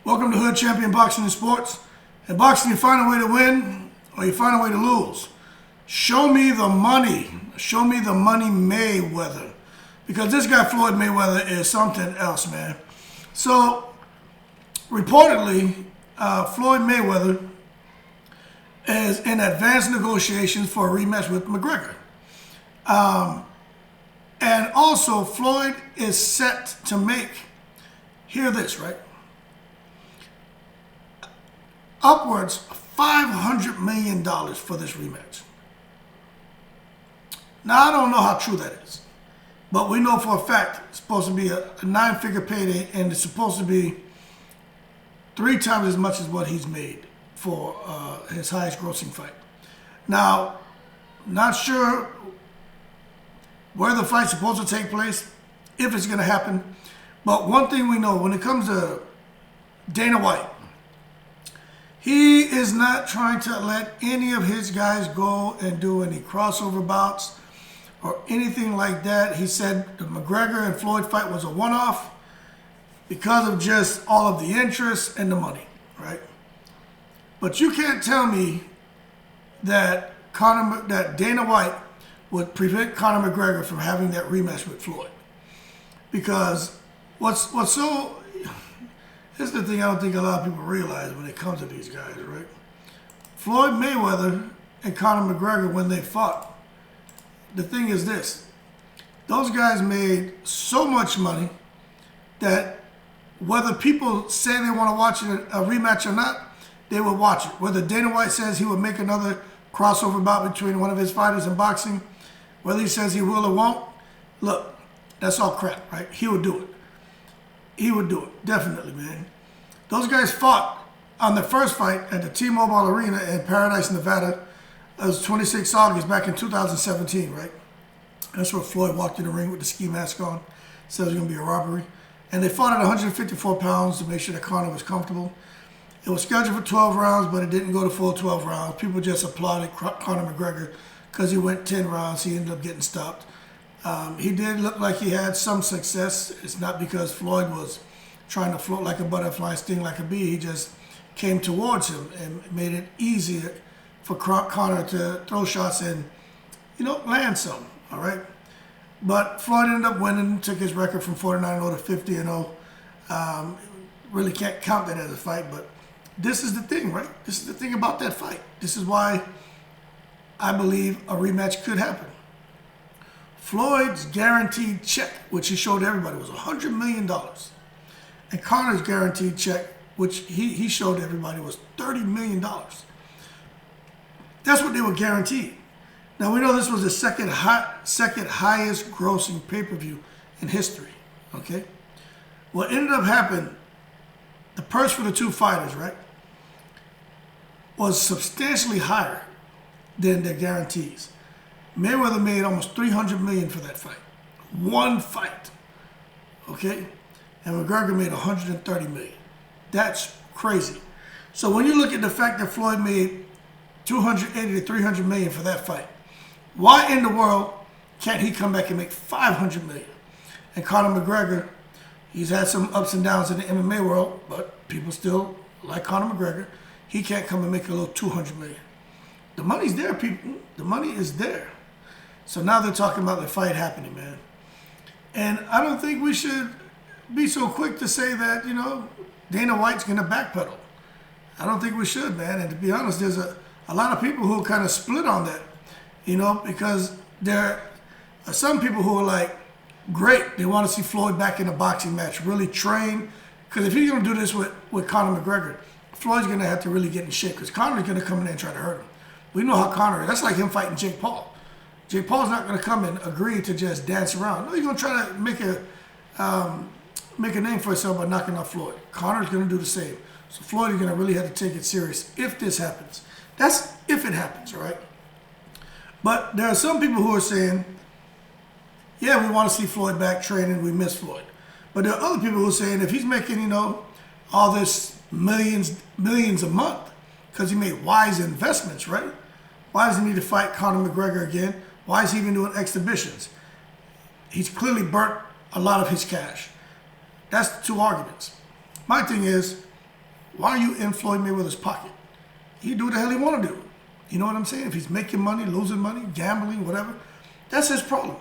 Welcome to Hood Champion Boxing and Sports. In boxing, you find a way to win or you find a way to lose. Show me the money. Show me the money, Mayweather. Because this guy, Floyd Mayweather, is something else, man. So, reportedly, Floyd Mayweather is in advanced negotiations for a rematch with McGregor. And also, Floyd is set to make, hear this, right? Upwards of $500 million for this rematch. Now, I don't know how true that is, but we know for a fact it's supposed to be a nine-figure payday, and it's supposed to be 3 times as much as what he's made for his highest grossing fight. Now, not sure where the fight's supposed to take place, if it's going to happen, but one thing we know, when it comes to Dana White, he is not trying to let any of his guys go and do any crossover bouts or anything like that. He said the McGregor and Floyd fight was a one-off because of just all of the interest and the money, right? But you can't tell me that Dana White would prevent Connor McGregor from having that rematch with Floyd. Because what's so... This is the thing I don't think a lot of people realize when it comes to these guys, right? Floyd Mayweather and Connor McGregor, when they fought, the thing is this. Those guys made so much money that whether people say they want to watch a rematch or not, they would watch it. Whether Dana White says he would make another crossover bout between one of his fighters in boxing, whether he says he will or won't, look, that's all crap, right? He would do it. He would do it, definitely, man. Those guys fought on the first fight at the T-Mobile Arena in Paradise, Nevada. It was 26 August back in 2017, right? That's where Floyd walked in the ring with the ski mask on. Said it was going to be a robbery. And they fought at 154 pounds to make sure that Conor was comfortable. It was scheduled for 12 rounds, but it didn't go to full 12 rounds. People just applauded Connor McGregor because he went 10 rounds. He ended up getting stopped. He did look like he had some success. It's not because Floyd was trying to float like a butterfly and sting like a bee. He just came towards him and made it easier for Conor to throw shots and, land some, all right? But Floyd ended up winning, took his record from 49-0 to 50-0. Really can't count that as a fight, but this is the thing, right? This is the thing about that fight. This is why I believe a rematch could happen. Floyd's guaranteed check, which he showed everybody, was $100 million. And Connor's guaranteed check, which he showed everybody, was $30 million. That's what they were guaranteed. Now, we know this was the second highest grossing pay-per-view in history, okay? What ended up happening, the purse for the two fighters, right, was substantially higher than their guarantees. Mayweather made almost $300 million for that fight. One fight. Okay? And McGregor made $130 million. That's crazy. So when you look at the fact that Floyd made $280 to $300 million for that fight, why in the world can't he come back and make $500 million? And Conor McGregor, he's had some ups and downs in the MMA world, but people still like Conor McGregor. He can't come and make a little $200 million. The money's there, people. The money is there. So now they're talking about the fight happening, man. And I don't think we should be so quick to say that, Dana White's going to backpedal. I don't think we should, man. And to be honest, there's a lot of people who kind of split on that, because there are some people who are like, great, they want to see Floyd back in a boxing match, really train. Because if he's going to do this with Conor McGregor, Floyd's going to have to really get in shape because Conor's going to come in there and try to hurt him. We know how Conor is. That's like him fighting Jake Paul. Jake Paul's not going to come and agree to just dance around. No, he's going to try to make a name for himself by knocking out Floyd. Conor's going to do the same. So Floyd is going to really have to take it serious if this happens. That's if it happens, all right? But there are some people who are saying, yeah, we want to see Floyd back training. We miss Floyd. But there are other people who are saying if he's making, all this millions a month because he made wise investments, right? Why does he need to fight Connor McGregor again? Why is he even doing exhibitions? He's clearly burnt a lot of his cash. That's the two arguments. My thing is, why are you in Floyd Mayweather's pocket? He do what the hell he want to do. You know what I'm saying? If he's making money, losing money, gambling, whatever, that's his problem.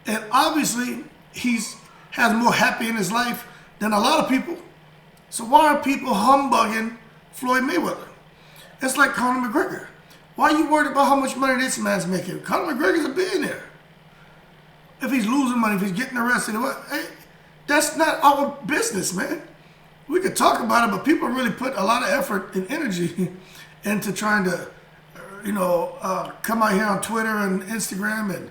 And obviously, has more happy in his life than a lot of people. So why are people humbugging Floyd Mayweather? It's like Connor McGregor. Why are you worried about how much money this man's making? Connor McGregor's a billionaire. If he's losing money, if he's getting arrested, hey, that's not our business, man. We could talk about it, but people really put a lot of effort and energy into trying to, come out here on Twitter and Instagram and,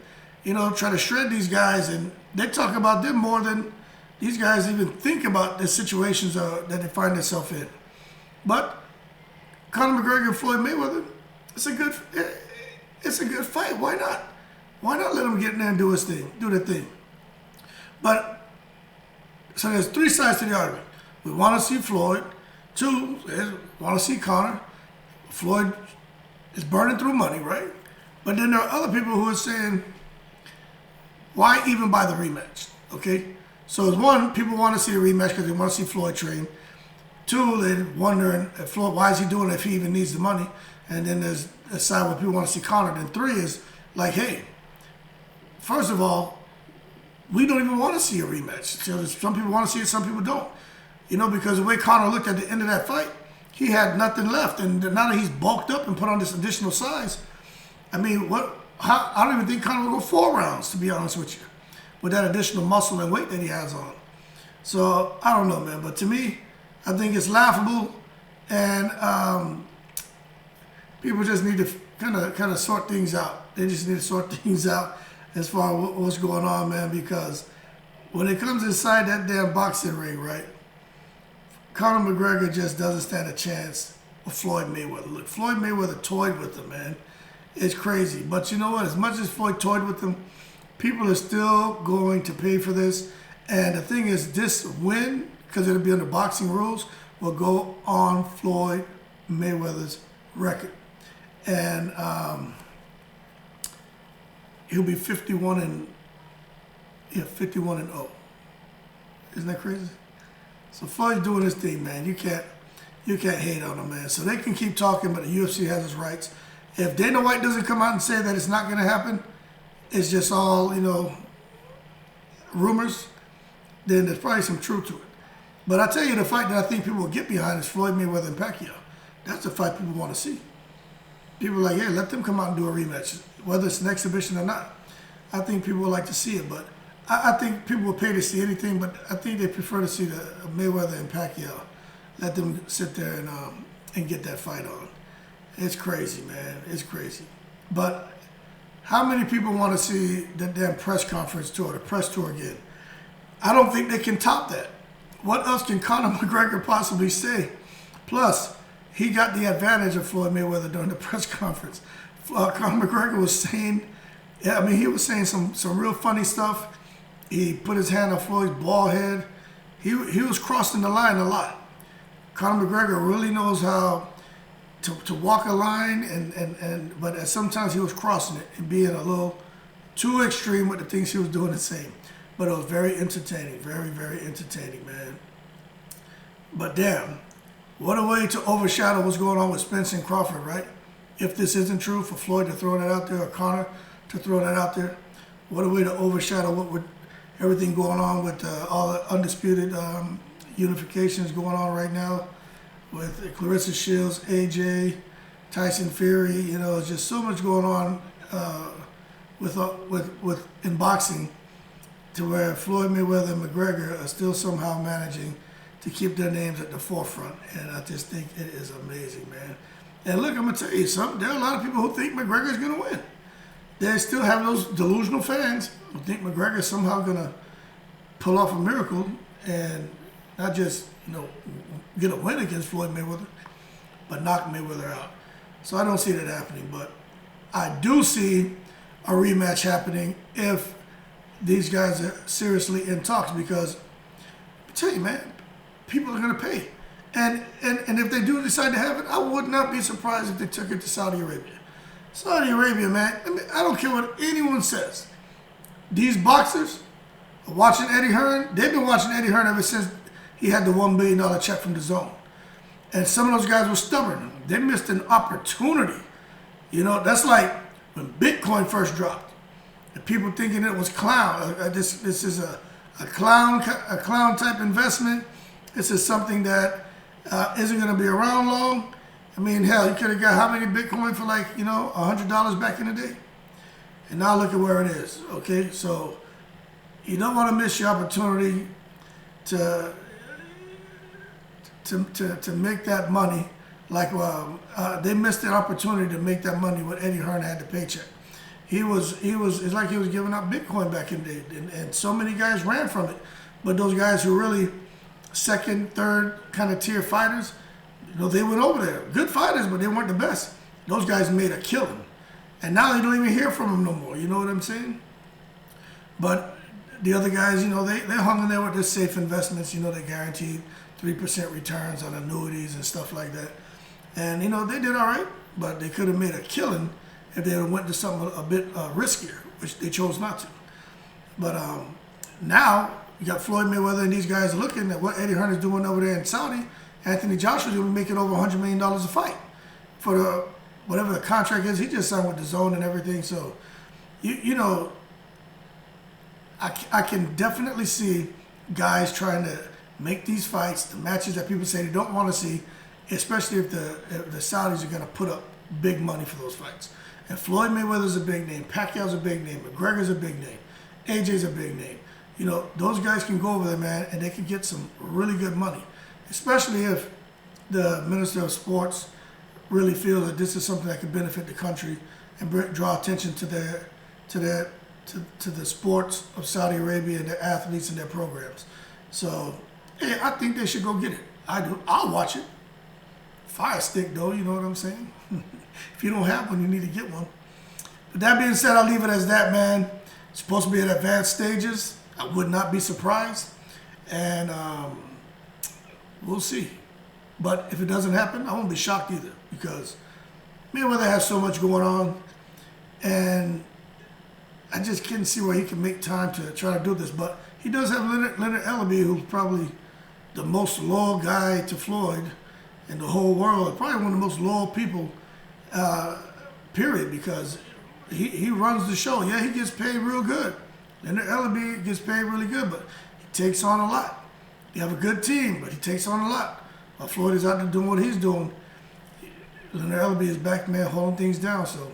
try to shred these guys. And they talk about them more than these guys even think about the situations that they find themselves in. But Conor McGregor and Floyd Mayweather, it's a good fight. Why not? Why not let him get in there and do their thing? But so there's three sides to the argument. We want to see Floyd. Two, want to see Conor. Floyd is burning through money, right? But then there are other people who are saying, why even buy the rematch? Okay? So as one, people want to see the rematch because they want to see Floyd train. Two, they're wondering if Floyd, why is he doing it if he even needs the money? And then there's a side where people want to see Conor. Then three is like, hey, first of all, we don't even want to see a rematch. So some people want to see it, some people don't. Because the way Conor looked at the end of that fight, he had nothing left. And now that he's bulked up and put on this additional size, I don't even think Conor will go 4 rounds, to be honest with you, with that additional muscle and weight that he has on. So, I don't know, man. But to me, I think it's laughable. And people just need to kind of sort things out. They just need to sort things out as far as what's going on, man. Because when it comes inside that damn boxing ring, right, Conor McGregor just doesn't stand a chance with Floyd Mayweather. Look, Floyd Mayweather toyed with him, man. It's crazy. But you know what? As much as Floyd toyed with him, people are still going to pay for this. And the thing is, this win, because it'll be under boxing rules, will go on Floyd Mayweather's record. And he'll be 51 and 0. Isn't that crazy? So Floyd's doing his thing, man. You can't hate on him, man. So they can keep talking, but the UFC has its rights. If Dana White doesn't come out and say that it's not going to happen, it's just all, rumors, then there's probably some truth to it. But I tell you, the fight that I think people will get behind is Floyd Mayweather and Pacquiao. That's the fight people want to see. People are like, hey, let them come out and do a rematch, whether it's an exhibition or not. I think people would like to see it, but I think people will pay to see anything, but I think they prefer to see the Mayweather and Pacquiao. Let them sit there and get that fight on. It's crazy, man. It's crazy. But how many people want to see the damn press conference tour, the press tour again? I don't think they can top that. What else can Conor McGregor possibly say? Plus, he got the advantage of Floyd Mayweather during the press conference. Conor McGregor was saying, he was saying some real funny stuff. He put his hand on Floyd's bald head. He was crossing the line a lot. Conor McGregor really knows how to walk a line, but sometimes he was crossing it and being a little too extreme with the things he was doing and saying. But it was very entertaining, very, very entertaining, man. But damn, what a way to overshadow what's going on with Spence and Crawford, right? If this isn't true, for Floyd to throw that out there, or Conor to throw that out there, what a way to overshadow everything going on with all the undisputed unifications going on right now with Clarissa Shields, AJ, Tyson Fury. It's just so much going on with in boxing, to where Floyd Mayweather and McGregor are still somehow managing to keep their names at the forefront. And I just think it is amazing, man. And look, I'm going to tell you something. There are a lot of people who think McGregor's going to win. They still have those delusional fans who think McGregor's somehow going to pull off a miracle and not just, get a win against Floyd Mayweather, but knock Mayweather out. So I don't see that happening. But I do see a rematch happening if these guys are seriously in talks, because I tell you, man, people are going to pay. And if they do decide to have it, I would not be surprised if they took it to Saudi Arabia. Saudi Arabia, man, I don't care what anyone says. These boxers are watching Eddie Hearn. They've been watching Eddie Hearn ever since he had the $1 billion check from DAZN. And some of those guys were stubborn. They missed an opportunity. You know, that's like when Bitcoin first dropped. And people thinking it was clown. This is a clown type investment. This is something that isn't going to be around long. I mean, hell, you could have got how many Bitcoin for like, you know, $100 back in the day? And now look at where it is, okay? So you don't want to miss your opportunity to make that money. Like they missed the opportunity to make that money when Eddie Hearn had the paycheck. It's like he was giving out Bitcoin back in the day, and so many guys ran from it. But those guys who really second, third kind of tier fighters, you know, they went over there. Good fighters, but they weren't the best. Those guys made a killing. And now you don't even hear from them no more. You know what I'm saying? But the other guys, you know, they hung in there with their safe investments. You know, they guaranteed 3% returns on annuities and stuff like that. And, you know, they did all right, but they could have made a killing if they went to something a bit riskier, which they chose not to. But now you got Floyd Mayweather and these guys looking at what Eddie Hearn is doing over there in Saudi. Anthony Joshua's going to be making over $100 million a fight for the whatever the contract is. He just signed with the Zone and everything. So, you know, I can definitely see guys trying to make these fights, the matches that people say they don't want to see, especially if the Saudis are going to put up big money for those fights. And Floyd Mayweather's a big name, Pacquiao's a big name, McGregor's a big name, AJ's a big name. You know, those guys can go over there, man, and they can get some really good money, especially if the Minister of Sports really feels that this is something that could benefit the country and draw attention to the sports of Saudi Arabia and their athletes and their programs. So, yeah, I think they should go get it. I do. I'll watch it. Fire stick, though, you know what I'm saying? If you don't have one, you need to get one. But that being said, I'll leave it as that, man. It's supposed to be at advanced stages. I would not be surprised. And we'll see. But if it doesn't happen, I won't be shocked either, because Mayweather has so much going on, and I just can't see where he can make time to try to do this. But he does have Leonard Ellaby, who's probably the most loyal guy to Floyd in the whole world. Probably one of the most loyal people, period, because he runs the show. Yeah, he gets paid real good. Leonard Ellaby gets paid really good, but he takes on a lot. You have a good team, but he takes on a lot. While Floyd is out there doing what he's doing, Leonard Ellaby is back, man, holding things down. So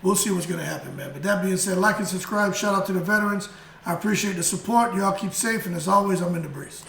we'll see what's going to happen, man. But that being said, like and subscribe. Shout out to the veterans. I appreciate the support. Y'all keep safe. And as always, I'm in the breeze.